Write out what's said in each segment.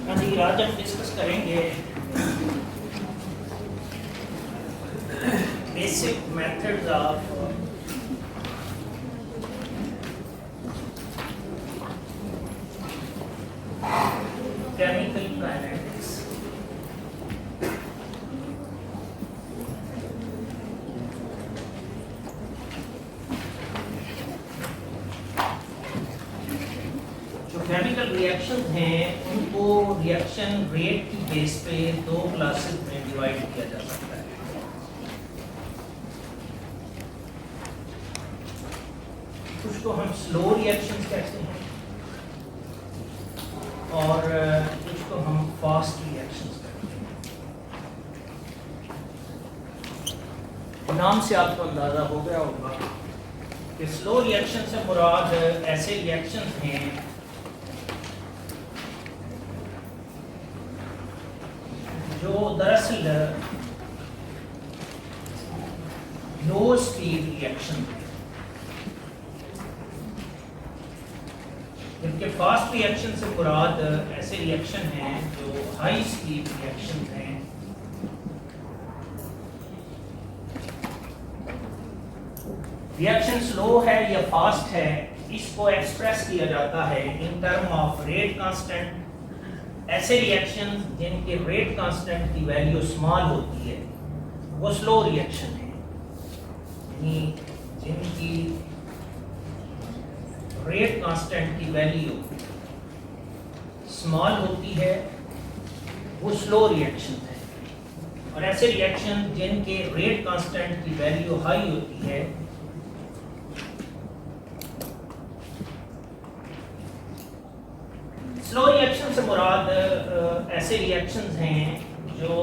हाँ जी, आज हम डिस्कस करेंगे basic methods of chemical kinetics. जो केमिकल रिएक्शंस हैं उनको रिएक्शन रेट की बेस पे दो क्लासेस में डिवाइड किया जा सकता है। कुछ को हम स्लो रिएक्शंस कहते हैं और कुछ को हम फास्ट रिएक्शंस कहते हैं। नाम से आपको अंदाजा हो गया होगा कि स्लो रिएक्शन से मुराद ऐसे रिएक्शंस हैं जो दरअसल लो स्पीड रिएक्शन है, जबकि फास्ट रिएक्शन से मुराद ऐसे रिएक्शन हैं जो हाई स्पीड रिएक्शन हैं। रिएक्शन स्लो है या फास्ट है, इसको एक्सप्रेस किया जाता है in term of rate constant. ऐसे रिएक्शन जिनके रेट कांस्टेंट की वैल्यू स्मॉल होती है वो स्लो रिएक्शन है, यानी जिनकी रेट कांस्टेंट की वैल्यू स्मॉल होती है वो स्लो रिएक्शन है। और ऐसे रिएक्शन जिनके रेट कांस्टेंट की वैल्यू हाई होती है स्लो रिएक्शन से मुराद ऐसे रिएक्शंस हैं जो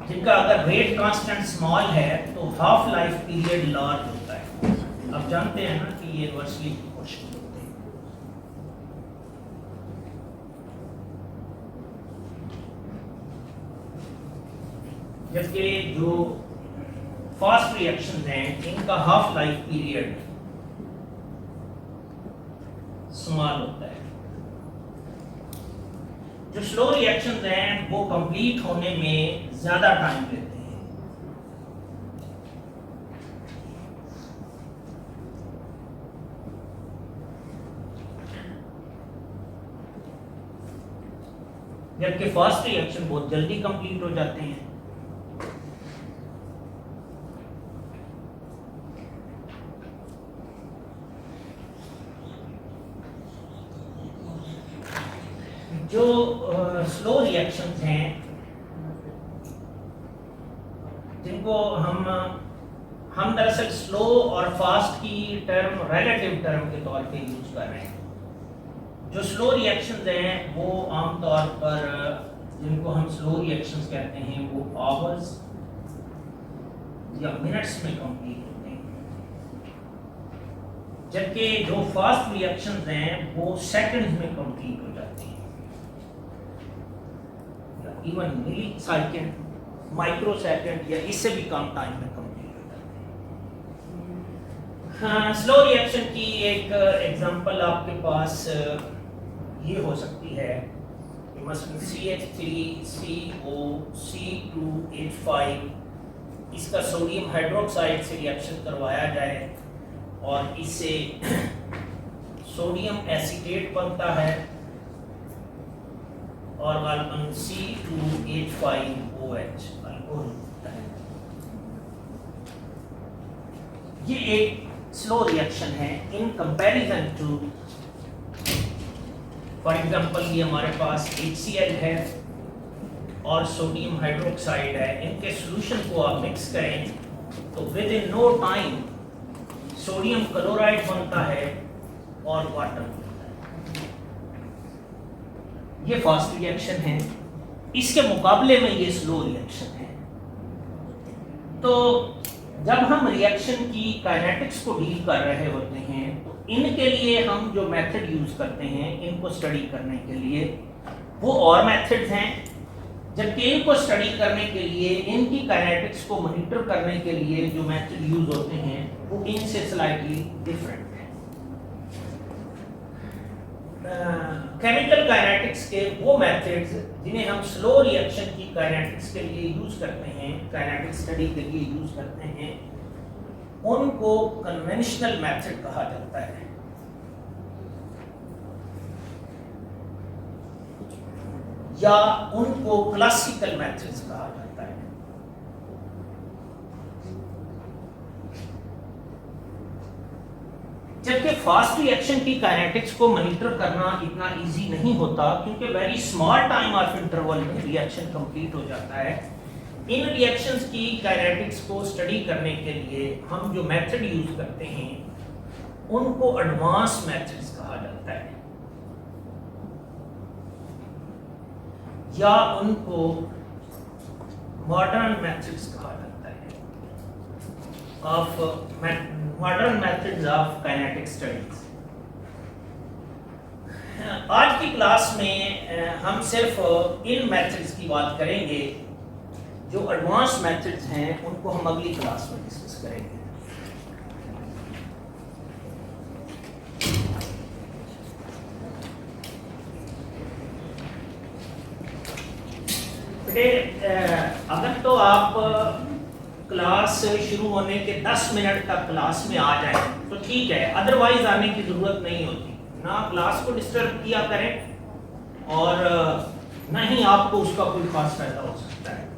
जिनका अगर रेट कांस्टेंट स्मॉल है तो हाफ लाइफ पीरियड लार्ज होता है। आप जानते हैं ना कि ये यूनिवर्सिटी की क्वेश्चन होते हैं। जबकि जो फास्ट रिएक्शंस हैं इनका हाफ लाइफ पीरियड स्मॉल होता है। जो स्लो रिएक्शंस हैं वो कंप्लीट होने में ज्यादा टाइम लेते हैं। जबकि फास्ट रिएक्शन बहुत जल्दी कंप्लीट हो जाते हैं। जो स्लो रिएक्शंस हैं जिनको हम दरअसल स्लो और फास्ट की टर्म रिलेटिव टर्म के तौर पे यूज कर रहे हैं। जो स्लो रिएक्शंस हैं वो आमतौर पर जिनको हम स्लो रिएक्शंस कहते हैं वो आवर्स या मिनट्स में कंप्लीट होते हैं, जबकि जो फास्ट रिएक्शंस हैं वो सेकंड्स में कंप्लीट हो जाती हैं, इवन मिली सेकेंड, माइक्रो सेकेंड या इससे भी कम टाइम में कंप्लीट हो जाते हैं। स्लो रिएक्शन की एक एग्जांपल आपके पास ये हो सकती है कि मसलन CH3COC2H5 इसका सोडियम हाइड्रोक्साइड से रिएक्शन करवाया जाए और इससे सोडियम एसीटेट बनता है और गालिबन C2H5OH अल्कोहल होता है। ये एक स्लो रिएक्शन है in comparison to, for example ये हमारे पास HCl है और सोडियम हाइड्रोक्साइड है। इनके सॉल्यूशन को आप मिक्स करें तो within no time sodium chloride बनता है और वाटर। ये फास्ट रिएक्शन है, इसके मुकाबले में ये स्लो रिएक्शन है। तो जब हम रिएक्शन की काइनेटिक्स को डील कर रहे होते हैं तो इनके लिए हम जो मेथड यूज करते हैं इनको स्टडी करने के लिए वो और मेथड्स हैं, जबकि इनको स्टडी करने के लिए इनकी काइनेटिक्स को मॉनिटर करने के लिए जो मेथड यूज होते हैं वो इनसे स्लाइटली डिफरेंट है। केमिकल काइनेटिक्स के वो मेथड्स जिन्हें हम स्लो रिएक्शन की काइनेटिक्स के लिए यूज करते हैं, काइनेटिक स्टडी के लिए यूज करते हैं, उनको कन्वेंशनल मेथड कहा जाता है। या उनको क्लासिकल मेथड्स कहा जाता है। जबकि फास्ट रिएक्शन की काइनेटिक्स को मॉनिटर करना इतना इजी नहीं होता, क्योंकि very small time of interval में रिएक्शन कंप्लीट हो जाता है। इन रिएक्शंस की काइनेटिक्स को स्टडी करने के लिए हम जो मेथड यूज करते हैं उनको एडवांस मेथड्स कहा जाता है, या उनको मॉडर्न मेथड्स कहा जाता है, of modern methods of kinetic studies. आज की क्लास में हम सिर्फ इन मेथड्स की बात करेंगे। जो एडवांस मेथड्स हैं उनको हम अगली क्लास में डिस्कस करेंगे। अगर तो आप क्लास शुरू होने के 10 मिनट तक क्लास में आ जाए तो ठीक है, अदरवाइज आने की जरूरत नहीं होती। ना क्लास को डिस्टर्ब किया करें और न ही आपको उसका कोई खास फायदा हो सकता है।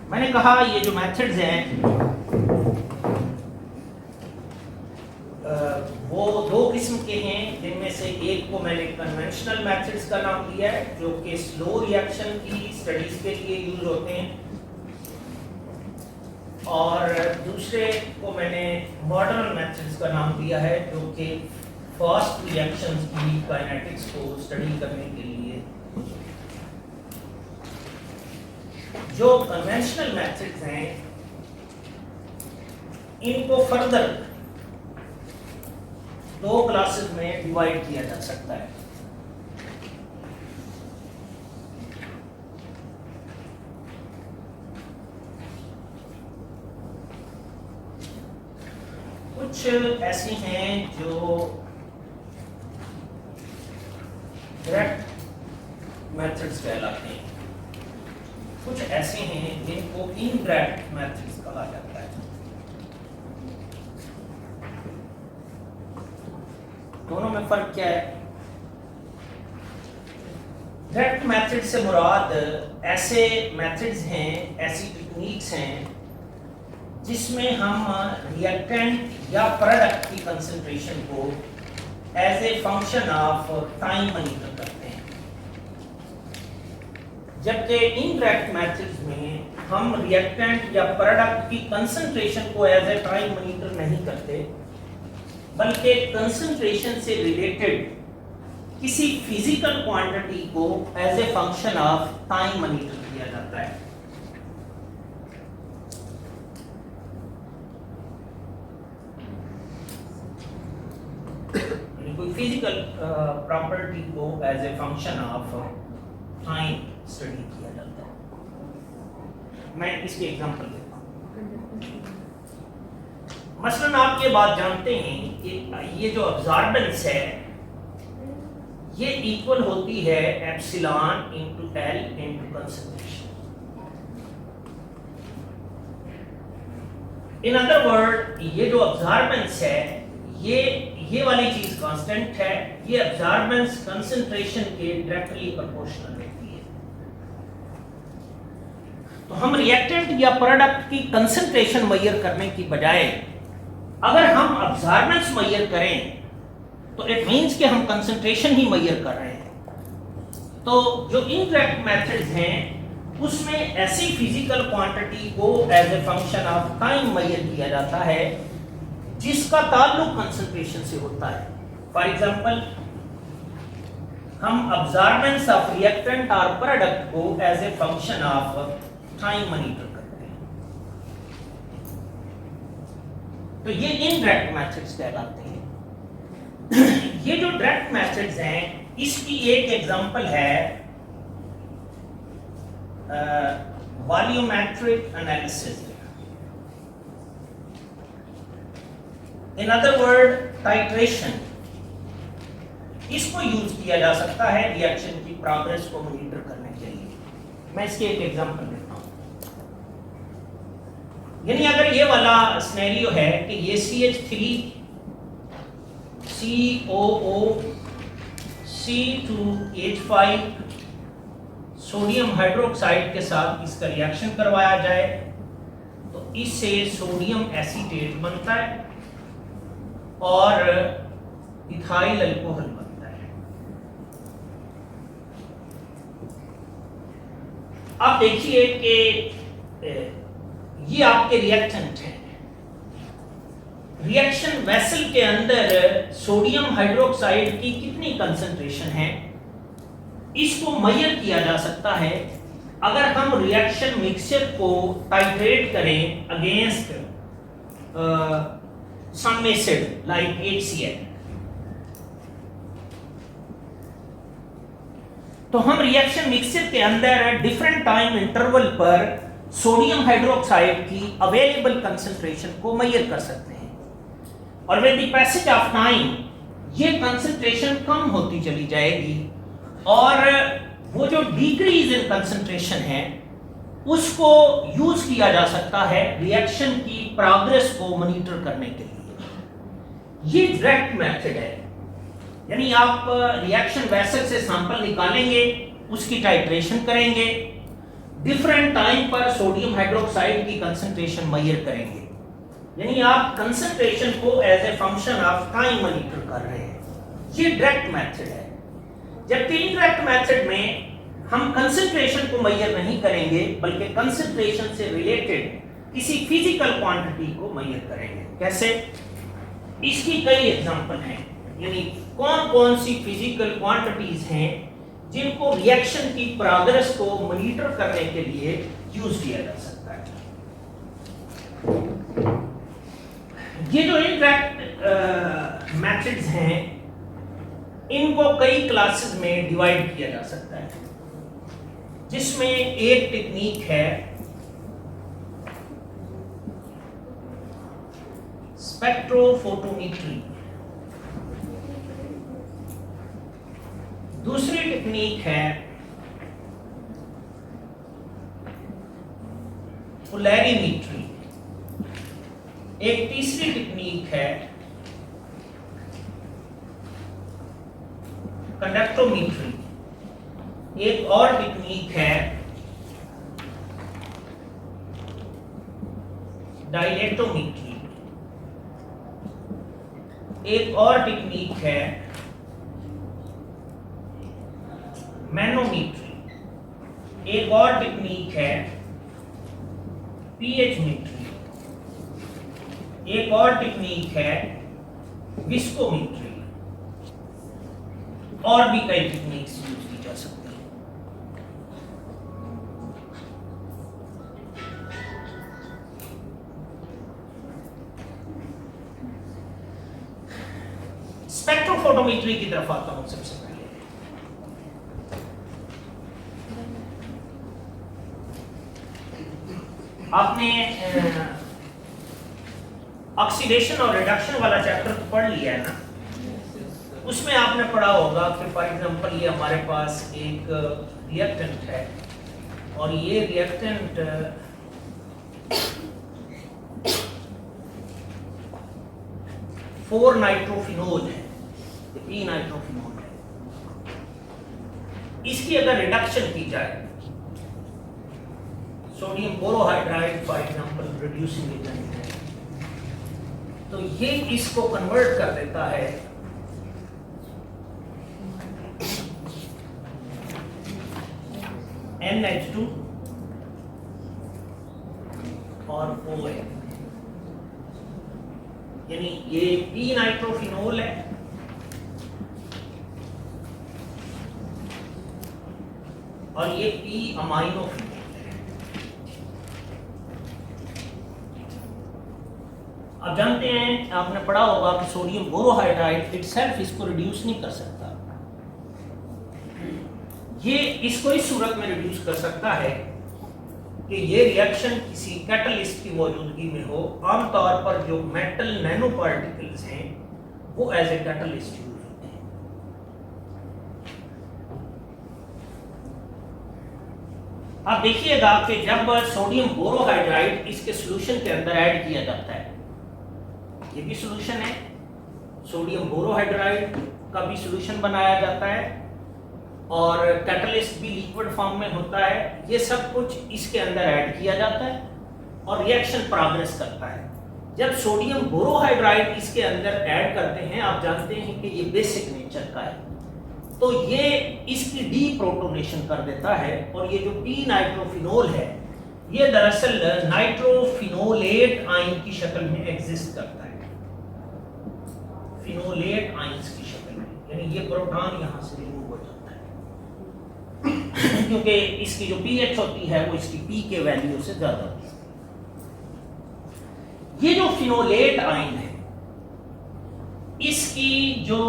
मैंने कहा ये जो मेथड्स हैं वो दो किस्म के हैं, जिनमें से एक को मैंने कन्वेंशनल मेथड्स का नाम दिया है, जो कि स्लो रिएक्शन की स्टडीज के लिए यूज होते हैं, और दूसरे को मैंने मॉडर्न मेथड्स का नाम दिया है, जो कि फास्ट रिएक्शंस की काइनेटिक्स को स्टडी करने के लिए। जो कन्वेंशनल मेथड्स हैं इनको फर्दर 2 क्लासेस में डिवाइड किया जा सकता है। कुछ ऐसी हैं जो डायरेक्ट मेथड्स कहलाते हैं, कुछ ऐसे हैं जिनको इनडायरेक्ट मेथड्स कहा जाता है। दोनों में फर्क क्या है? डायरेक्ट मेथड से मुराद ऐसे मेथड्स हैं, ऐसी टेक्निक्स हैं जिसमें हम रिएक्टेंट या प्रोडक्ट की कंसंट्रेशन को as a function of time monitor करते हैं। जबकि इनडायरेक्ट मेथड्स में हम रिएक्टेंट या प्रोडक्ट की कंसंट्रेशन को एज ए टाइम मॉनिटर नहीं करते, बल्कि कंसंट्रेशन से रिलेटेड किसी फिजिकल क्वांटिटी को as a function of time monitor किया जाता है। कोई फिजिकल प्रॉपर्टी को as a function of time study किया जाता है। मैं इसके एग्जांपल देता हूं। मसलन आप ये बात जानते हैं कि ये जो अब्जॉर्बेंस है ये इक्वल होती है epsilon into L into concentration. In other word, ये जो अब्जॉर्बेंस है ये वाली चीज कांस्टेंट है। ये अब्जॉर्बेंस कंसंट्रेशन के डायरेक्टली प्रोपोर्शनल होती है। तो हम रिएक्टेंट या प्रोडक्ट की कंसंट्रेशन मेजर करने की बजाय अगर हम अब्जॉर्बेंस मेजर करें तो इट मींस कि हम कंसंट्रेशन ही मेजर कर रहे हैं। तो जो इनडायरेक्ट मेथड्स हैं उसमें ऐसी फिजिकल क्वांटिटी को as a function of time measure किया जाता है जिसका ताल्लुक कंसंट्रेशन से होता है। फॉर एग्जांपल, हम अब्जॉर्बेंस ऑफ रिएक्टेंट और प्रोडक्ट को as a function of time monitor करते हैं। तो ये इनडायरेक्ट मेथड्स कहलाते हैं। ये जो डायरेक्ट मेथड्स हैं इसकी एक एग्जांपल है volumetric analysis. In other word titration, इसको यूज किया जा सकता है रिएक्शन की प्रोग्रेस को मॉनिटर करने के लिए। मैं इसके एक एग्जांपल देता हूं। यानी अगर ये वाला सिनेरियो है कि ये CH3 COO C2H5 sodium hydroxide के साथ इसका रिएक्शन करवाया जाए तो इससे सोडियम एसीटेट बनता है और इथाइल अल्कोहल बनता है। आप देखिए कि ये आपके रिएक्टेंट हैं। रिएक्शन वेसल के अंदर सोडियम हाइड्रोक्साइड की कितनी कंसंट्रेशन है, इसको मेजर किया जा सकता है अगर हम रिएक्शन मिक्सचर को टाइट्रेट करें against some acid like HCl। तो हम रिएक्शन मिक्सचर के अंदर डिफरेंट टाइम इंटरवल पर सोडियम हाइड्रोक्साइड की अवेलेबल कंसंट्रेशन को मेजर कर सकते हैं और with the passage of time ये कंसंट्रेशन कम होती चली जाएगी और वो जो डिक्रीज इन कंसंट्रेशन है उसको यूज किया जा सकता है रिएक्शन की प्रोग्रेस को मॉनिटर करने के लिए। ये डायरेक्ट मेथड है, यानी आप रिएक्शन वेसल से सैंपल निकालेंगे, उसकी टाइट्रेशन करेंगे, डिफरेंट टाइम पर सोडियम हाइड्रोक्साइड की कंसंट्रेशन मेजर करेंगे, यानी आप कंसंट्रेशन को as a function of time monitor कर रहे हैं। ये डायरेक्ट मेथड है। जबकि इनडायरेक्ट मेथड में हम कंसंट्रेशन को मेजर नहीं करेंगे बल्कि कंसंट्रेशन से रिलेटेड किसी फिजिकल क्वांटिटी को मेजर करेंगे। कैसे? इसकी कई एग्जांपल हैं, यानी कौन कौन सी फिजिकल क्वांटिटीज हैं जिनको रिएक्शन की प्रोग्रेस को मॉनिटर करने के लिए यूज किया जा सकता है। ये जो इनडायरेक्ट मेथड्स हैं इनको कई क्लासेस में डिवाइड किया जा सकता है, जिसमें एक टेक्निक है स्पेक्ट्रोफोटोमेट्री, दूसरी टेक्निक है पोलैरिमेट्री, एक तीसरी टेक्निक है कंडक्टोमेट्री, एक और टेक्निक है डायलेक्टोमेट्री, एक और टेक्निक है मैनोमेट्री, एक और टेक्निक है पीएच मीट्री, एक और टेक्निक है विस्कोमेट्री, और भी कई टेक्निक्स यूज की जा सकती हैं। स्पेक्ट्रोफोटोमेट्री की तरफ आता हूं सबसे पहले। आपने ऑक्सीडेशन और रिडक्शन वाला चैप्टर तो पढ़ लिया है ना, उसमें आपने पढ़ा होगा कि फॉर एग्जांपल ये हमारे पास एक रिएक्टेंट है और ये रिएक्टेंट फोर नाइट्रोफिनोल है, पी नाइट्रोफिनोल है। इसकी अगर रिडक्शन की जाए, sodium borohydride for example reducing agent है, तो ये इसको कन्वर्ट कर देता है NH2 और OH, यानी ये पी नाइट्रोफिनोल है और ये पी अमाइनोफिनोल है। अब जानते हैं, आपने पढ़ा होगा कि सोडियम बोरोहाइड्राइड इटसेल्फ इसको रिड्यूस नहीं कर सकता, ये इसको इस सूरत में रिड्यूस कर सकता है कि ये रिएक्शन किसी कैटलिस्ट की मौजूदगी में हो, आमतौर पर जो मेटल नैनो पार्टिकल्स हैं वो एज ए कैटलिस्ट यूज होते हैं। आप देखिएगा कि जब सोडियम बोरोहाइड्राइड इसके सॉल्यूशन के अंदर ऐड किया जाता है, ये भी सॉल्यूशन है, सोडियम बोरोहाइड्राइड का भी सॉल्यूशन बनाया जाता है और कैटलिस्ट भी लिक्विड फॉर्म में होता है, ये सब कुछ इसके अंदर ऐड किया जाता है और रिएक्शन प्रोग्रेस करता है। जब सोडियम बोरोहाइड्राइड इसके अंदर ऐड करते हैं, आप जानते हैं कि ये बेसिक नेचर का है, तो ये इसकी डीप्रोटोनेशन कर देता है और ये जो पी नाइट्रोफिनोल है ये दरअसल नाइट्रोफिनोलेट आयन की शक्ल में एग्जिस्ट करता है, फिनोलेट आयंस की शक्ल में, यानी ये प्रोटॉन यहां से रिमूव हो जाता है क्योंकि इसकी जो पीएच होती है वो इसकी पी के वैल्यू से ज्यादा होती है। ये जो फिनोलेट आयन है इसकी जो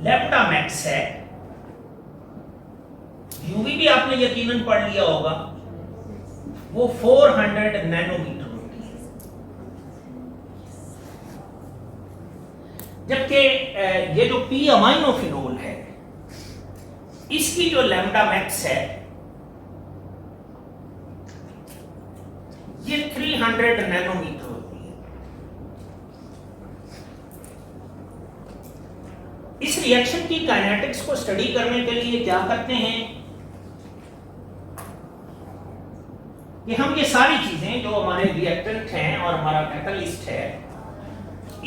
लैम्डा मैक्स है, यूवी भी आपने यकीनन पढ़ लिया होगा, वो 400 नैनोमीटर होती है, जबकि ये जो पी अमाइनोफिनोल है इसकी जो लैम्डा मैक्स है ये 300 नैनोमीटर होती है। इस रिएक्शन की काइनेटिक्स को स्टडी करने के लिए क्या करते हैं कि हम ये सारी चीजें जो हमारे रिएक्टेंट हैं और हमारा कैटलिस्ट है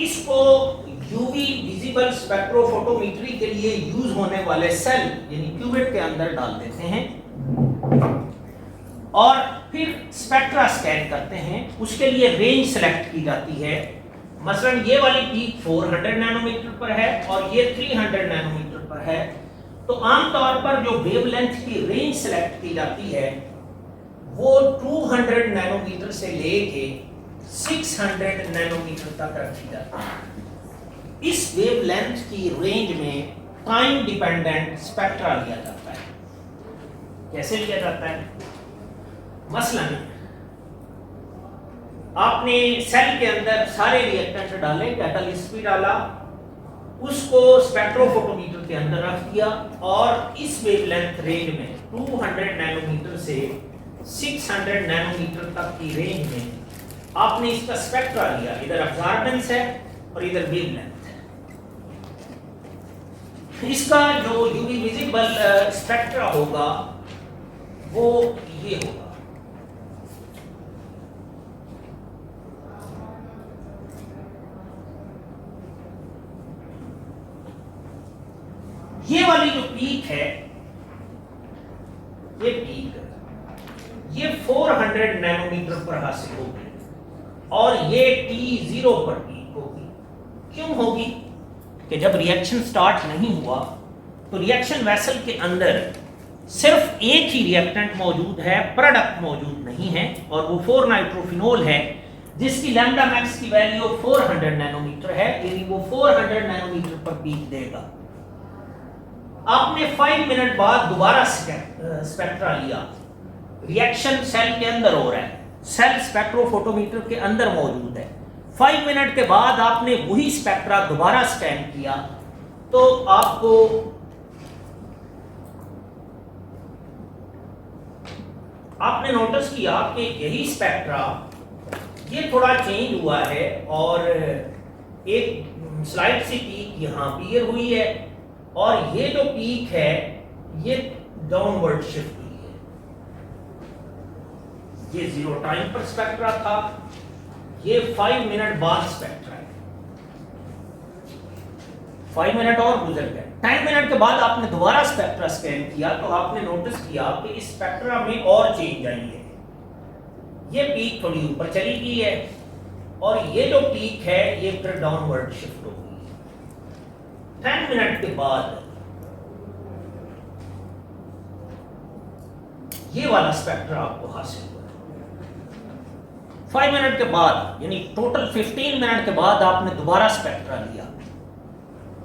इसको यूवी विजिबल स्पेक्ट्रोफोटोमेट्री के लिए यूज होने वाले सेल यानी क्यूबिट के अंदर डाल देते हैं और फिर स्पेक्ट्रा स्कैन करते हैं। उसके लिए रेंज सेलेक्ट की जाती है, मसलन ये वाली पीक 400 नैनोमीटर पर है और ये 300 नैनोमीटर पर है, तो आमतौर पर जो वेवलेंथ की रेंज सेलेक्ट की जाती है वो 200 नैनोमीटर से लेके 600 नैनोमीटर तक रखी जाती है। इस वेवलेंथ की रेंज में टाइम डिपेंडेंट स्पेक्ट्रा लिया जाता है। कैसे लिया जाता है? मसलन आपने सेल के अंदर सारे रिएक्टेंट डाले, कैटलिस्ट भी डाला, उसको स्पेक्ट्रोफोटोमीटर के अंदर रख दिया और इस वेवलेंथ रेंज में 200 नैनोमीटर से 600 नैनोमीटर तक की रेंज में आपने इसका स्पेक्ट्रा लिया, इधर अब्जॉर्बेंस है और इधर वेवलेंथ है। इसका जो यूवी विजिबल स्पेक्ट्रा होगा वो ये होगा। ये वाली जो पीक है, ये पीक ये 400 नैनोमीटर पर हासिल होगी और ये T0 पर पीक होगी। क्यों होगी? कि जब रिएक्शन स्टार्ट नहीं हुआ तो रिएक्शन वेसल के अंदर सिर्फ एक ही रिएक्टेंट मौजूद है, प्रोडक्ट मौजूद नहीं है, और वो 4 नाइट्रोफिनोल है जिसकी लैम्डा मैक्स की वैल्यू 400 नैनोमीटर है, यानी वो 400 नैनोमीटर पर पीक देगा। आपने 5 मिनट बाद दोबारा स्पेक्ट्रा लिया, रिएक्शन सेल के अंदर हो रहा है, सेल स्पेक्ट्रोफोटोमीटर के अंदर मौजूद है। 5 मिनट के बाद आपने वही स्पेक्ट्रा दोबारा स्कैन किया तो आपने नोटिस किया कि यही स्पेक्ट्रा ये थोड़ा चेंज हुआ है और एक स्लाइड सी पीक यहां अपीयर हुई है और ये जो पीक है ये डाउनवर्ड शिफ्ट हुई है। ये 0 टाइम पर स्पेक्ट्रा था, ये 5 मिनट बाद स्पेक्ट्रा है। 5 मिनट और गुजर गए, 10 मिनट के बाद आपने दोबारा स्पेक्ट्रा स्कैन किया तो आपने नोटिस किया कि इस स्पेक्ट्रा में और चेंज आई है। ये पीक थोड़ी ऊपर चली गई है और ये जो पीक है ये फिर डाउनवर्ड शिफ्ट हो गई है। 10 मिनट के बाद ये वाला स्पेक्ट्रा आपको हासिल हुआ। 5 मिनट के बाद यानी टोटल 15 मिनट के बाद आपने दोबारा स्पेक्ट्रा लिया,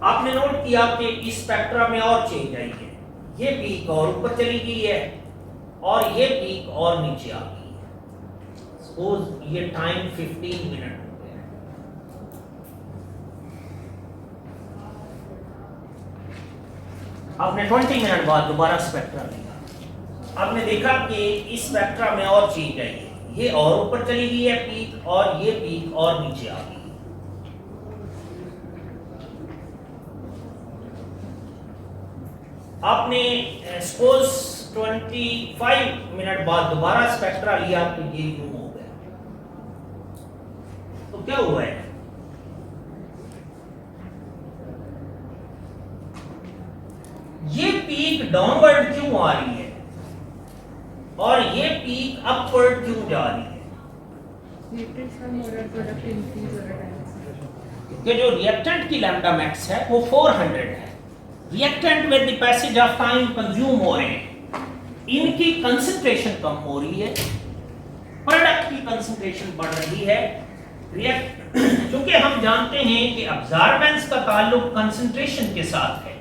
आपने नोट किया कि इस स्पेक्ट्रा में और चेंज आई है। ये पीक और ऊपर चली गई है और ये पीक और नीचे आ गई है। सपोज ये टाइम 15 मिनट हो गया, आपने 20 मिनट बाद दोबारा स्पेक्ट्रा लिया, आपने देखा कि इस स्पेक्ट्रा में और चेंज आई है, ये और ऊपर चली गई है पीक, और ये पीक और नीचे आ गई। आपने सपोज 25 मिनट बाद दोबारा स्पेक्ट्रा लिया तो ये यूं हो गया। तो क्या हुआ है? ये पीक डाउनवर्ड क्यों आ रही है और ये पीक अपवर्ड क्यों जा रही है? कि जो रिएक्टेंट की लैम्डा मैक्स है वो 400 है, reactant with the passage of time consume हो रहे हैं, इनकी कंसंट्रेशन कम हो रही है, प्रोडक्ट की कंसंट्रेशन बढ़ रही है। क्योंकि हम जानते हैं कि अब्जॉर्बेंस का ताल्लुक कंसंट्रेशन के साथ है,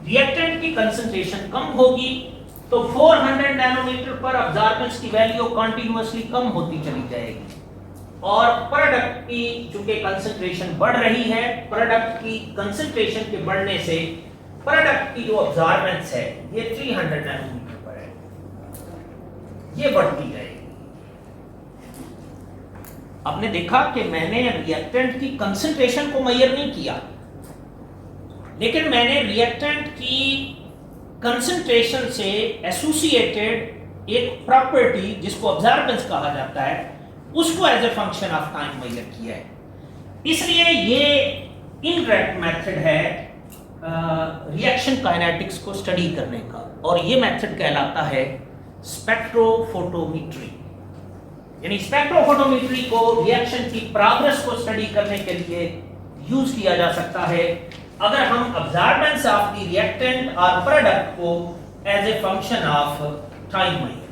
रिएक्टेंट की कंसंट्रेशन कम होगी तो 400 नैनोमीटर पर अब्जॉर्बेंस की वैल्यू कंटीन्यूअसली कम होती चली जाएगी, और प्रोडक्ट की चूंकि कंसंट्रेशन बढ़ रही है, प्रोडक्ट की कंसंट्रेशन के बढ़ने से प्रोडक्ट की जो अब्जॉर्बेंस है ये 300 नैनोमीटर पर है, ये बढ़ती जाएगी। आपने देखा कि मैंने रिएक्टेंट की कंसंट्रेशन को मेजर नहीं किया, लेकिन मैंने रिएक्टेंट की कंसंट्रेशन से एसोसिएटेड एक प्रॉपर्टी जिसको अब्जॉर्बेंस कहा जाता है उसको as a function of time measure किया है। इसलिए ये इनडायरेक्ट मेथड है रिएक्शन काइनेटिक्स को स्टडी करने का, और ये मेथड कहलाता है स्पेक्ट्रोफोटोमेट्री। यानी स्पेक्ट्रोफोटोमेट्री को रिएक्शन की प्रोग्रेस को स्टडी करने के लिए यूज किया जा सकता है अगर हम अब्जॉर्बेंस ऑफ द रिएक्टेंट और प्रोडक्ट को as a function of time measure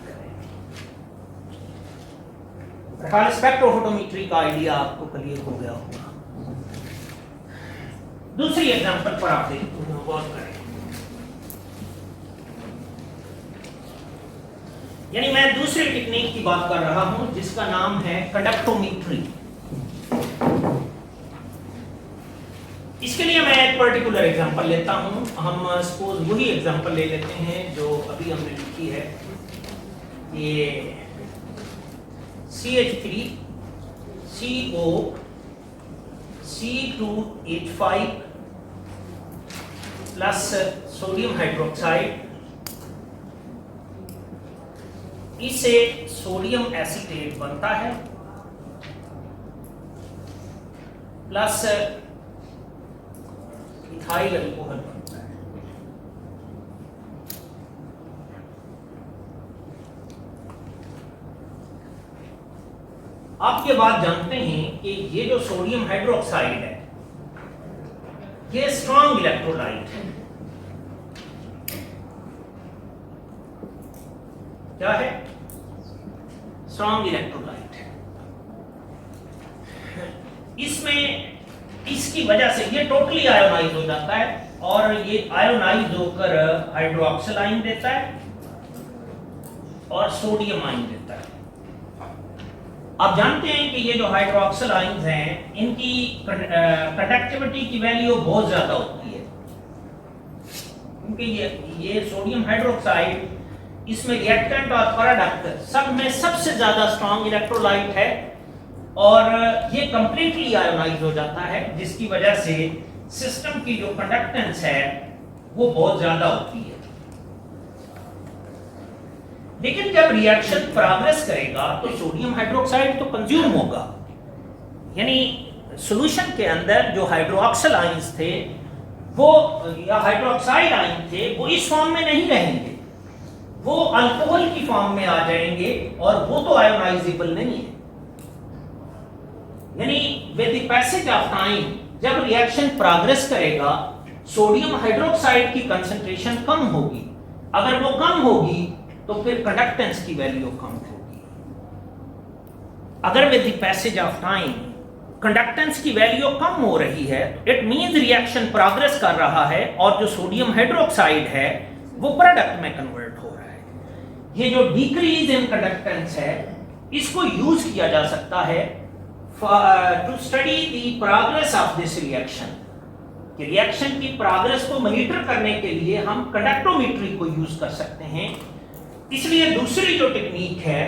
करें। स्पेक्ट्रोफोटोमेट्री का आइडिया आपको क्लियर हो गया होगा। दूसरी एग्जांपल पर आप गौर करें। यानी मैं दूसरी टेक्निक की बात कर रहा हूं जिसका नाम है कंडक्टोमेट्री। इसके लिए मैं एक पर्टिकुलर एग्जांपल लेता हूं। हम सपोज वही एग्जांपल ले लेते हैं जो अभी हमने लिखी है, ये CH3 CO C2H5 plus sodium hydroxide, इससे सोडियम एसीटेट बनता है प्लस इथाइल अल्कोहल बनता है। आप ये बात जानते हैं कि ये जो सोडियम हाइड्रोक्साइड है ये स्ट्रॉन्ग इलेक्ट्रोलाइट है। क्या है? स्ट्रॉन्ग इलेक्ट्रोलाइट है। इसमें इसकी वजह से ये टोटली आयोनाइज हो जाता है और ये आयोनाइज होकर हाइड्रोक्सिल आयन देता है और सोडियम आयन देता है। आप जानते हैं कि ये जो हाइड्रोक्सिल आयन्स हैं इनकी कंडक्टिविटी की वैल्यू बहुत ज्यादा होती है, क्योंकि ये सोडियम हाइड्रोक्साइड इसमें रिएक्टेंट और प्रोडक्ट सब में सबसे ज्यादा स्ट्रॉन्ग इलेक्ट्रोलाइट है और ये कंप्लीटली आयोनाइज हो जाता है, जिसकी वजह से सिस्टम की जो कंडक्टेंस है वो बहुत ज्यादा होती है। लेकिन जब रिएक्शन प्रोग्रेस करेगा तो सोडियम हाइड्रोक्साइड तो कंज्यूम होगा, यानी सॉल्यूशन के अंदर जो हाइड्रोक्सिल आयंस थे वो या हाइड्रोक्साइड आयन थे वो इस फॉर्म में नहीं रहेंगे, वो अल्कोहल की फॉर्म में आ जाएंगे और वो तो आयोनाइजेबल नहीं है। यानी with the passage of time जब रिएक्शन प्रोग्रेस करेगा सोडियम हाइड्रोक्साइड की कंसंट्रेशन कम होगी, अगर वो कम होगी तो फिर कंडक्टेंस की वैल्यू कम होगी। अगर with the passage of time conductance की वैल्यू कम हो रही है इट मींस रिएक्शन प्रोग्रेस कर रहा है और जो सोडियम हाइड्रोक्साइड है वो प्रोडक्ट में कन्वर्ट हो रहा है। ये जो डिक्रीज इन कंडक्टेंस है इसको यूज किया जा सकता है to study the progress of this reaction. कि रिएक्शन की प्रोग्रेस को मॉनिटर करने के लिए हम कंडक्टोमीट्री को यूज कर सकते हैं। इसलिए दूसरी जो टेक्निक है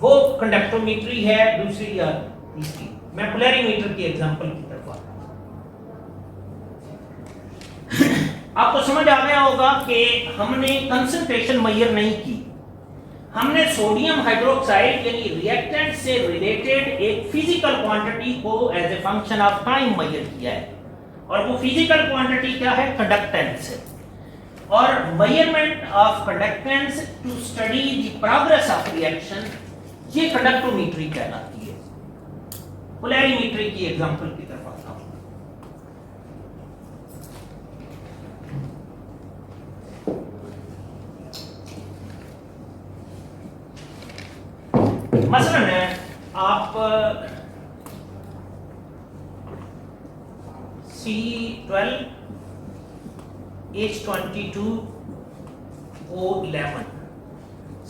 वो कंडक्टोमीट्री है, दूसरी या तीसरी। मैं पोलैरिमीटर की एग्जांपल की तरफ आता हूं। आपको समझ आ गया होगा कि हमने कंसंट्रेशन मेजर नहीं की, हमने सोडियम हाइड्रोक्साइड यानी रिएक्टेंट से रिलेटेड एक फिजिकल क्वांटिटी को as a function of time measure किया है। और वो फिजिकल क्वांटिटी क्या है? कंडक्टेंस है। और measurement of conductance to study the progress of reaction, ये कंडक्टोमीट्री कहलाती है। पोलैरिमीट्री की एग्जांपल की तरफ आता हूं। मसलन है आप C12 H22O11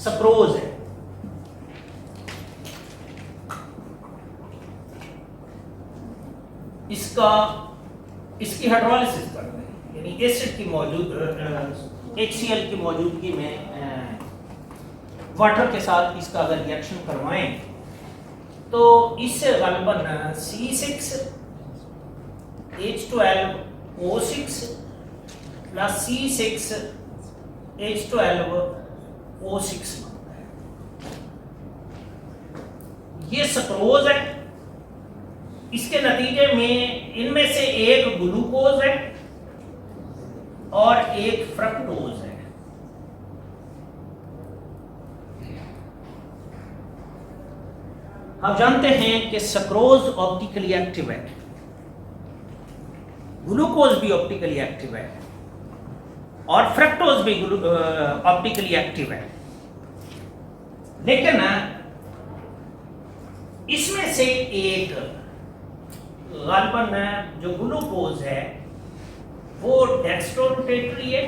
सप्रोज है। इसकी हाइड्रोलिसिस कर रहे हैं, यानी एसिड की HCl की मौजूदगी में वाटर के साथ इसका अगर रिएक्शन करवाएं तो इससे गलबन C6H12O6 प्लस C6H12O6 बनता है। ये सक्रोज है। इसके नतीजे में इनमें से एक ग्लूकोज है और एक फ्रक्टोज है। आप जानते हैं कि सक्रोज ऑप्टिकली एक्टिव है, ग्लूकोज भी ऑप्टिकली एक्टिव है और फ्रक्टोज भी ऑप्टिकली एक्टिव है। लेकिन इसमें से एक गालबन जो ग्लूकोज है वो डेक्स्ट्रोरोटेटरी है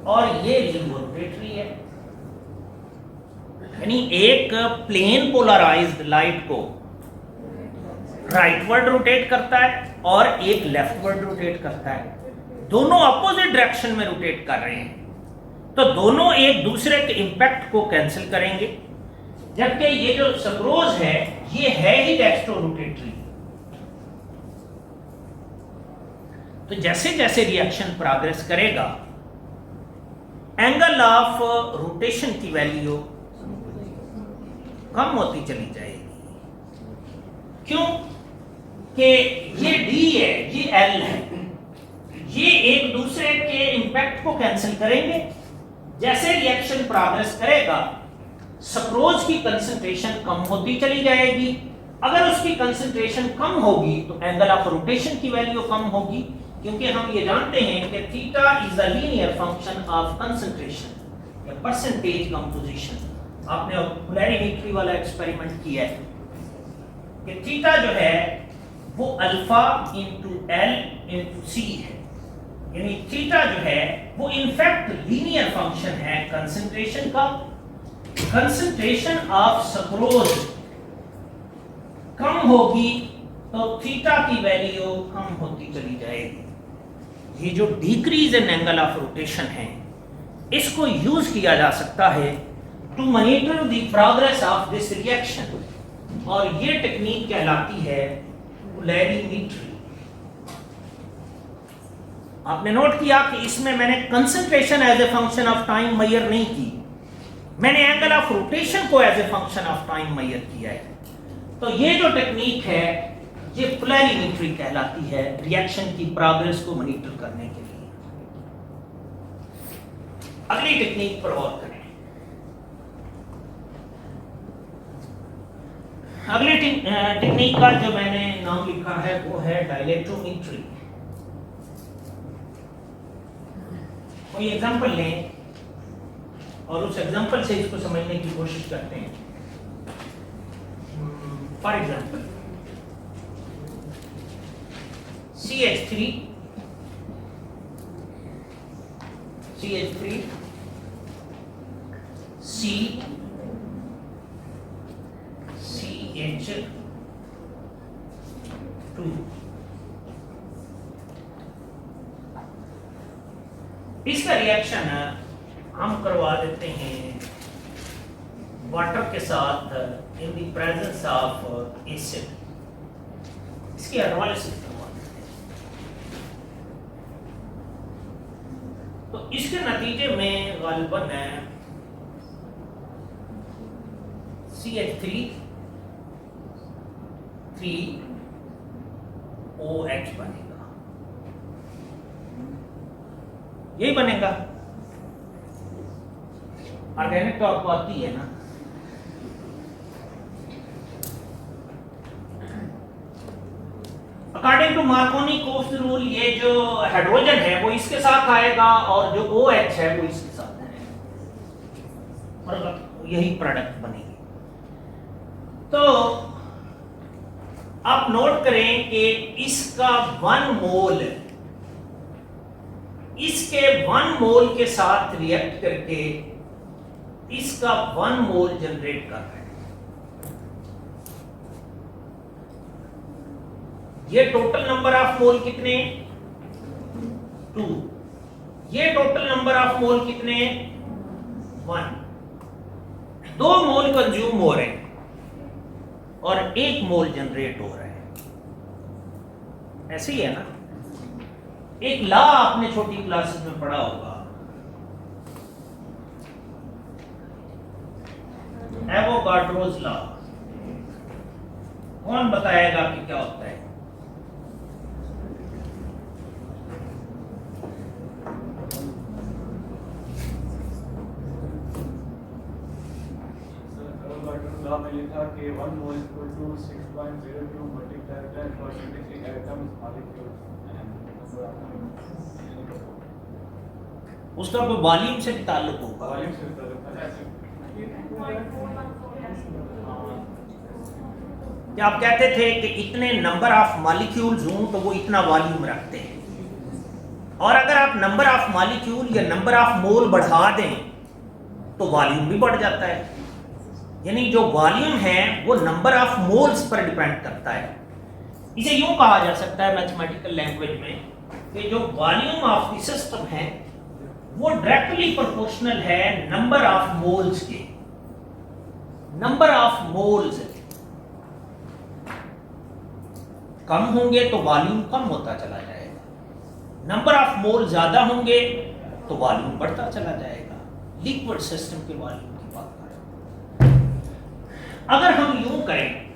और ये लीवोरोटेटरी है। यानी एक प्लेन पोलराइज्ड लाइट को राइटवर्ड रोटेट करता है और एक लेफ्टवर्ड रोटेट करता है। दोनों अपोजिट डायरेक्शन में रोटेट कर रहे हैं, तो दोनों एक दूसरे के इंपैक्ट को कैंसिल करेंगे। जबकि ये जो सक्रोज है ये है ही डेक्स्ट्रोरोटेटरी। तो जैसे जैसे रिएक्शन प्रोग्रेस करेगा एंगल ऑफ रोटेशन की वैल्यू कम होती चली जाएगी। क्यों? कि ये D है, ये L है, ये एक दूसरे के इंपैक्ट को कैंसिल करेंगे। जैसे रिएक्शन प्रोग्रेस करेगा सक्रोज की कंसंट्रेशन कम होती चली जाएगी। अगर उसकी कंसंट्रेशन कम होगी तो एंगल ऑफ रोटेशन की वैल्यू कम होगी, क्योंकि हम ये जानते हैं कि theta is a linear function of concentration या परसेंटेज कंपोजिशन। आपने पोलैरिमीट्री वाला एक्सपेरिमेंट किया है कि थीटा जो है वो अल्फा इंटू एल इंटू सी है। यानी थीटा जो है वो इनफैक्ट लीनियर फंक्शन है कंसंट्रेशन का। कंसंट्रेशन ऑफ सक्रोज कम होगी तो थीटा की वैल्यू कम होती चली जाएगी। ये जो decrease in angle of rotation है इसको यूज किया जा सकता है to monitor the progress of this reaction, और ये टेक्निक कहलाती है पोलैरिमीट्री। आपने नोट किया कि इसमें मैंने concentration as a function of time measure नहीं की, मैंने एंगल ऑफ रोटेशन को as a function of time measure किया है। तो ये जो टेक्निक है ये पोलैरिमीट्री कहलाती है रिएक्शन की प्रोग्रेस को मॉनिटर करने के लिए। अगली टेक्निक पर गौर करें। अगली टेक्निक का जो मैंने नाम लिखा है वो है डायलेक्ट्रोमीट्री। कोई एग्जांपल लें और उस एग्जांपल से इसको समझने की कोशिश करते हैं। For example CH3 C CH2। इसका रिएक्शन हम करवा देते हैं वाटर के साथ in the presence of acid. इसकी एनालिसिस करवा देते हैं। तो इसके नतीजे में गालिबन है CH3 3OH बनेगा। यही बनेगा। ऑर्गेनिक तो आपको आती है ना। अकॉर्डिंग टू मार्कोनी-कोप्स रूल ये जो हाइड्रोजन है वो इसके साथ आएगा और जो OH है वो इसके साथ आएगा और यही प्रोडक्ट बनेगी। तो आप नोट करें कि इसका 1 मोल इसके 1 मोल के साथ रिएक्ट करके इसका 1 मोल जनरेट कर रहा है। ये टोटल नंबर ऑफ मोल कितने? 2। ये टोटल नंबर ऑफ मोल कितने? 1। 2 मोल कंज्यूम हो रहे हैं और 1 मोल जनरेट हो रहा है। ऐसे ही है ना। एक लॉ आपने छोटी क्लासेस में पढ़ा होगा, एवोगाड्रोस लॉ। कौन बताएगा कि क्या होता है? लॉ में लिखा कि 1 mole equal to 6.02 multiply 10% atoms molecules. उसका कोई वॉल्यूम से भी ताल्लुक होगा। वॉल्यूम से कि आप कहते थे कि इतने नंबर ऑफ मॉलिक्यूल्स हों तो वो इतना वॉल्यूम रखते हैं, और अगर आप नंबर ऑफ मॉलिक्यूल या नंबर ऑफ मोल बढ़ा दें तो वॉल्यूम भी बढ़ जाता है। यानी जो वॉल्यूम है वो number of moles per depend करता है। इसे यूं कहा जा सकता है मैथमेटिकल लैंग्वेज में कि जो वॉल्यूम ऑफ द सिस्टम है वो डायरेक्टली प्रोपोर्शनल है नंबर ऑफ मोल्स के। नंबर ऑफ मोल्स कम होंगे तो वॉल्यूम कम होता चला जाएगा, नंबर ऑफ मोल ज्यादा होंगे तो वॉल्यूम बढ़ता चला जाएगा। लिक्विड सिस्टम के वॉल्यूम की बात करें, अगर हम यूं करें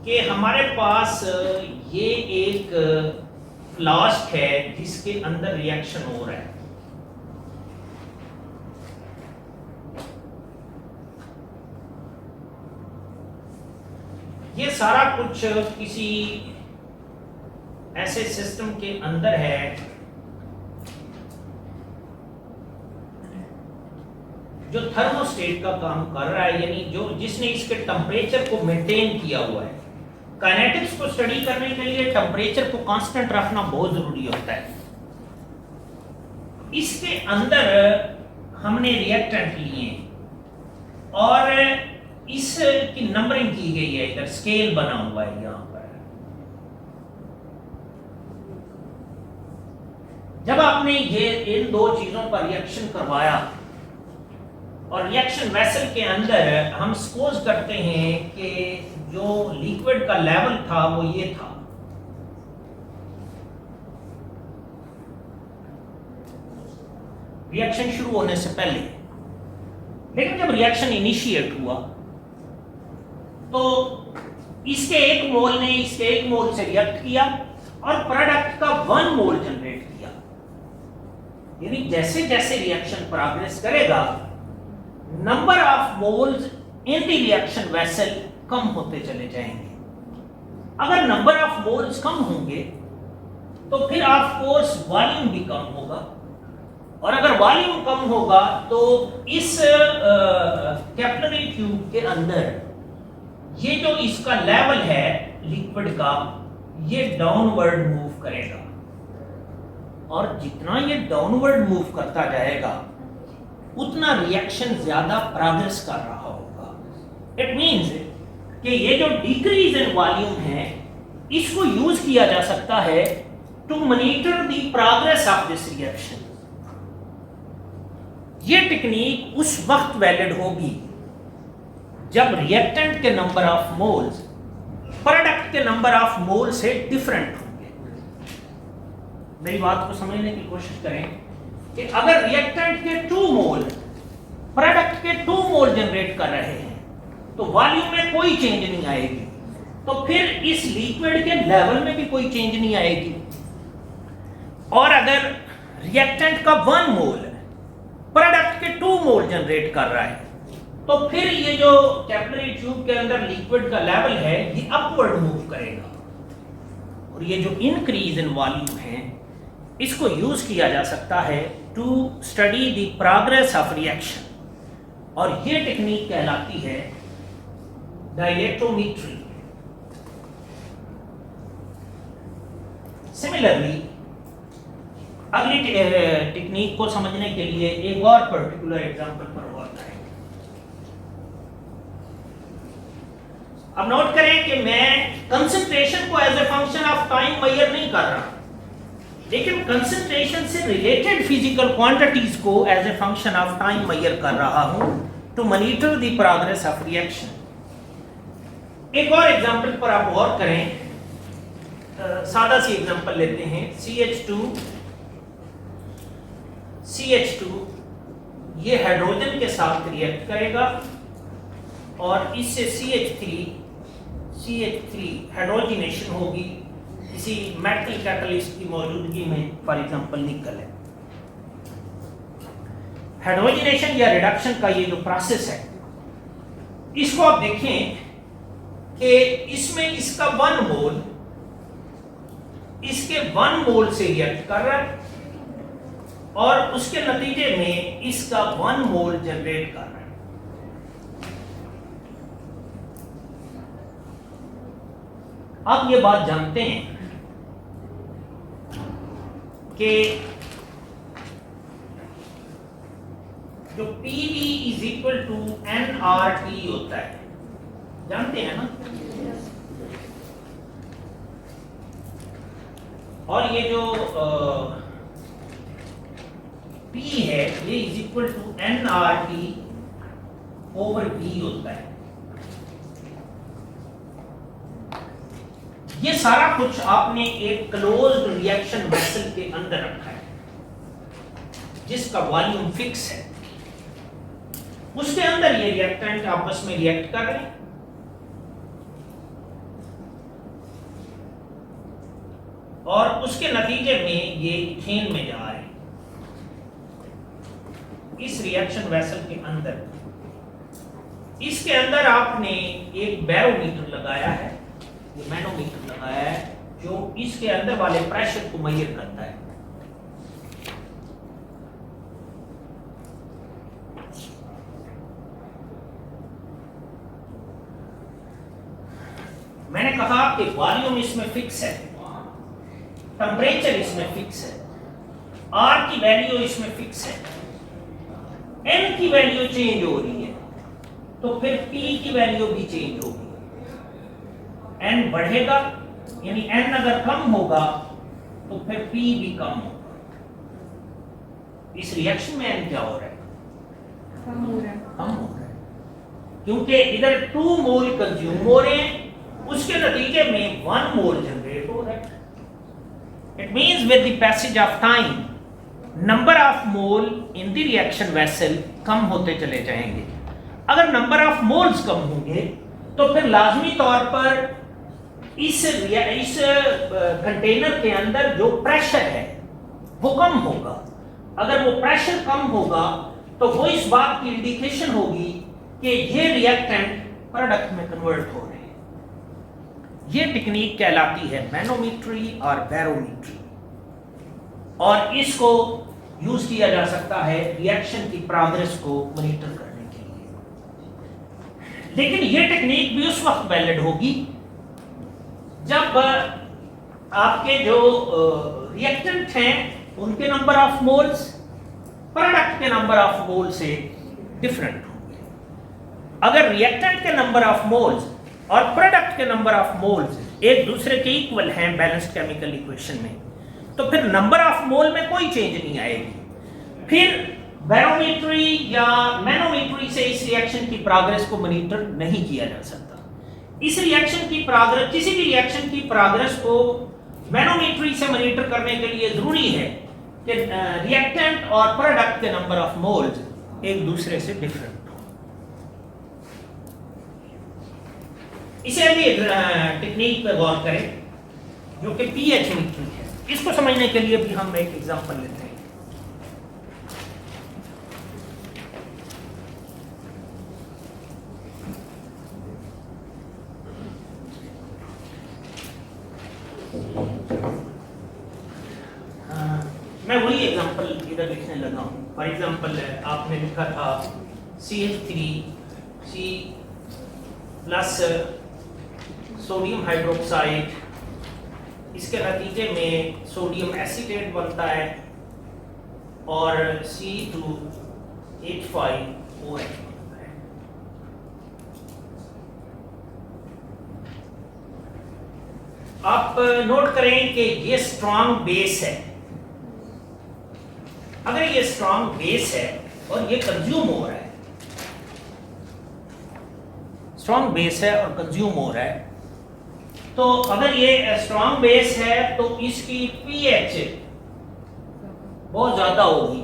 कि हमारे पास ये एक फ्लास्क है जिसके अंदर रिएक्शन हो रहा है, ये सारा कुछ किसी ऐसे सिस्टम के अंदर है जो थर्मोस्टेट का काम कर रहा है, यानी जो जिसने इसके टेम्परेचर को मेंटेन किया हुआ है। काइनेटिक्स को स्टडी करने के लिए टेम्परेचर को कांस्टेंट रखना बहुत जरूरी होता है। इसके अंदर हमने रिएक्टेंट लिए और इसकी नंबरिंग की गई है, इधर स्केल बना हुआ है यहां पर। जब आपने ये इन 2 चीजों पर रिएक्शन करवाया और रिएक्शन वेसल के अंदर हम सपोज करते हैं कि जो लिक्विड का लेवल था वो ये था, रिएक्शन शुरू होने से पहले। लेकिन जब रिएक्शन इनिशिएट हुआ तो इसके 1 मोल ने इसके 1 मोल से रिएक्ट किया और प्रोडक्ट का 1 मोल जनरेट किया। यानी जैसे जैसे रिएक्शन प्रोग्रेस करेगा number of moles in the reaction vessel कम होते चले जाएंगे। अगर नंबर ऑफ मोल्स कम होंगे तो फिर ऑफ कोर्स वॉल्यूम भी कम होगा, और अगर वॉल्यूम कम होगा तो इस कैपिलरी ट्यूब के अंदर ये जो इसका लेवल है लिक्विड का ये डाउनवर्ड मूव करेगा, और जितना ये डाउनवर्ड मूव करता जाएगा उतना रिएक्शन ज्यादा प्रोग्रेस कर रहा होगा। इट मींस कि ये जो डिक्रीज इन वॉल्यूम है इसको यूज किया जा सकता है to monitor the progress of this reaction. ये टेक्निक उस वक्त वैलिड होगी जब रिएक्टेंट के नंबर ऑफ मोल्स प्रोडक्ट के नंबर ऑफ मोल से डिफरेंट होंगे। मेरी बात को समझने की कोशिश करें कि अगर रिएक्टेंट के 2 मोल प्रोडक्ट के 2 मोल जनरेट कर रहे हैं तो वॉल्यूम में कोई चेंज नहीं आएगी, तो फिर इस लिक्विड के लेवल में भी कोई चेंज नहीं आएगी। और अगर रिएक्टेंट का 1 मोल प्रोडक्ट के 2 मोल जनरेट कर रहा है तो फिर ये जो कैपिलरी ट्यूब के अंदर लिक्विड का लेवल है ये अपवर्ड मूव करेगा। और ये जो इंक्रीज इन वॉल्यूम है इसको यूज किया जा सकता है to study the progress of reaction, और ये टेक्निक कहलाती है डायलेक्ट्रोमेट्री। सिमिलरली अगली टेक्निक को समझने के लिए एक और पर्टिकुलर एग्जांपल पर गौर करें। अब नोट करें कि मैं कंसंट्रेशन को as a function of time measure नहीं कर रहा, लेकिन कंसंट्रेशन से रिलेटेड फिजिकल क्वांटिटीज को as a function of time measure कर रहा हूं to monitor the progress of reaction. एक और एग्जांपल पर आप गौर करें, सादा सी एग्जांपल लेते हैं। CH2 ये हाइड्रोजन के साथ रिएक्ट करेगा और इससे CH3 हाइड्रोजनेशन होगी किसी मेटल कैटलिस्ट की मौजूदगी में, फॉर एग्जांपल निकल है। हाइड्रोजनेशन या रिडक्शन का ये जो प्रोसेस है इसको आप देखें कि इसमें इसका 1 मोल इसके 1 मोल से रिएक्ट कर रहा है और उसके नतीजे में इसका 1 मोल जनरेट कर रहा है। आप ये बात जानते हैं कि जो PV is equal to nRT होता है, जानते हैं ना? और ये जो P है ये is equal to nRT over V होता है। ये सारा कुछ आपने एक क्लोज्ड रिएक्शन वेसल के अंदर रखा है जिसका वॉल्यूम फिक्स है। उसके अंदर ये रिएक्टेंट आपस में रिएक्ट कर रहे हैं और उसके नतीजे में ये इथेन में जा रहे हैं। इस रिएक्शन वेसल के अंदर इसके अंदर आपने एक बैरोमीटर लगाया है, ये मैनोमीटर लगाया है जो इसके अंदर वाले प्रेशर को मेजर करता है। मैंने कहा कि वॉल्यूम इसमें फिक्स है, टेम्परेचर इसमें फिक्स है, R की वैल्यू इसमें फिक्स है, N की वैल्यू चेंज हो रही है तो फिर P की वैल्यू भी चेंज होगी। N बढ़ेगा यानी N अगर कम होगा तो फिर P भी कम होगा। इस रिएक्शन में N क्या हो रहा है? कम हो रहा है क्योंकि इधर 2 मोल कंज्यूम हो रहे हैं, उसके नतीजे में 1 मोल जनरेट हो रहा है। It means with the passage of time number of mole in the reaction vessel कम होते चले जाएंगे। अगर नंबर ऑफ मोल्स कम होंगे तो फिर लाजमी तौर पर इस कंटेनर के अंदर जो प्रेशर है वो कम होगा। अगर वो प्रेशर कम होगा तो वो इस बात की इंडिकेशन होगी कि ये रिएक्टेंट प्रोडक्ट में कन्वर्ट हो रहे हैं। ये टेक्निक कहलाती है मैनोमेट्री और बैरोमेट्री और इसको यूज किया जा सकता है रिएक्शन की प्रोग्रेस को मॉनिटर करने के लिए। लेकिन ये टेक्निक भी उस वक्त वैलिड होगी जब आपके जो रिएक्टेंट हैं उनके नंबर ऑफ मोल्स प्रोडक्ट के नंबर ऑफ मोल से डिफरेंट होंगे। अगर रिएक्टेंट के नंबर ऑफ मोल्स और प्रोडक्ट के नंबर ऑफ मोल्स एक दूसरे के इक्वल हैं बैलेंस्ड केमिकल इक्वेशन में, तो फिर नंबर ऑफ मोल में कोई चेंज नहीं आएगी। फिर बैरोमेट्री या मैनोमेट्री से इस रिएक्शन की प्रोग्रेस को मॉनिटर नहीं किया जा सकता। इस रिएक्शन की प्रोग्रेस, किसी भी रिएक्शन की प्रोग्रेस को मैनोमेट्री से मॉनिटर करने के लिए जरूरी है कि रिएक्टेंट और प्रोडक्ट के नंबर ऑफ मोल्स एक दूसरे से डिफरेंट हो। इसे अभी टेक्निक पर गौर करें जो कि पीएच मीटरी है। इसको समझने के लिए भी हम एक एग्जांपल लेते हैं। मैं वही एग्जांपल इधर लिखने लगा हूँ। फॉर एग्जांपल आपने लिखा था CH3C प्लस सोडियम हाइड्रोक्साइड, इसके नतीजे में सोडियम एसीटेट बनता है और C2H5OH बनता है। आप नोट करें कि ये स्ट्रॉन्ग बेस है। अगर ये स्ट्रॉन्ग बेस है और ये कंज्यूम हो रहा है, स्ट्रॉन्ग बेस है और कंज्यूम हो रहा है, तो अगर ये स्ट्रॉन्ग बेस है तो इसकी पीएच बहुत ज्यादा होगी,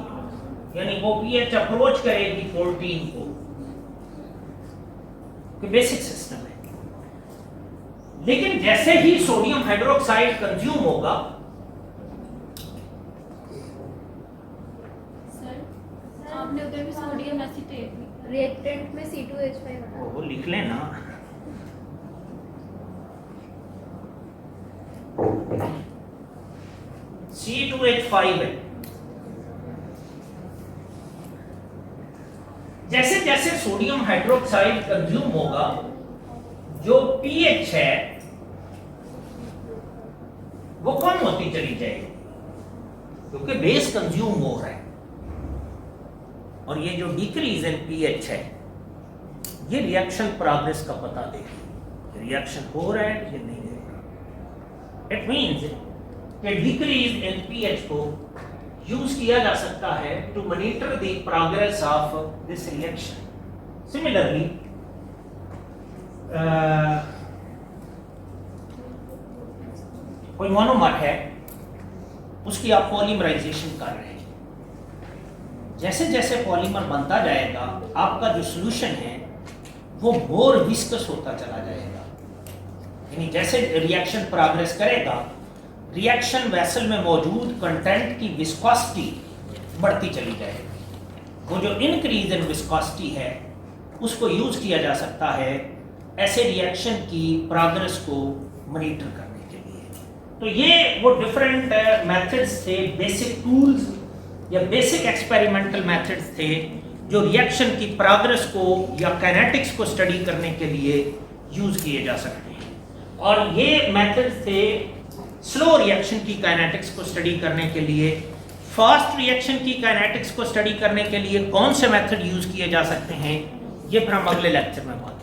यानी वो पीएच अप्रोच करेगी 14 को, कि बेसिक सिस्टम है। लेकिन जैसे ही सोडियम हाइड्रोक्साइड कंज्यूम होगा, आपने उधर भी सोडियम एसीटेट रिएक्टेंट में C2H5 वो लिख लेना। C2H5 है। जैसे जैसे सोडियम हाइड्रोक्साइड कंज्यूम होगा, जो पीएच है वो कम होती चली जाएगी, क्योंकि बेस कंज्यूम हो रहा है। और ये जो डिक्रीज इन पीएच है, ये रिएक्शन प्रोग्रेस का पता देगी, रिएक्शन हो रहा है या नहीं हो रहा। इट मींस कि डिक्रीज इन पीएच को यूज किया जा सकता है to monitor the progress of this reaction. Similarly कोई मोनोमर है, उसकी आप पॉलीमराइजेशन कर रहे हैं। जैसे जैसे पॉलीमर बनता जाएगा, आपका जो सॉल्यूशन है वो मोर विस्कस होता चला जाएगा। यानी जैसे रिएक्शन प्रोग्रेस करेगा, रिएक्शन वेसल में मौजूद कंटेंट की विस्कोसिटी बढ़ती चली जाएगी। वो जो इंक्रीज इन विस्कोसिटी है, उसको यूज किया जा सकता है ऐसे रिएक्शन की प्रोग्रेस को मॉनिटर करने के लिए। तो ये वो डिफरेंट मेथड्स थे, बेसिक टूल्स या बेसिक एक्सपेरिमेंटल मेथड्स थे जो रिएक्शन की प्रोग्रेस को या काइनेटिक्स को स्टडी करने के लिए यूज किए जा सकते हैं। और ये मेथड्स थे स्लो रिएक्शन की काइनेटिक्स को स्टडी करने के लिए। फास्ट रिएक्शन की काइनेटिक्स को स्टडी करने के लिए कौन से मेथड यूज किए जा सकते हैं, ये फिर हम अगले लेक्चर में बात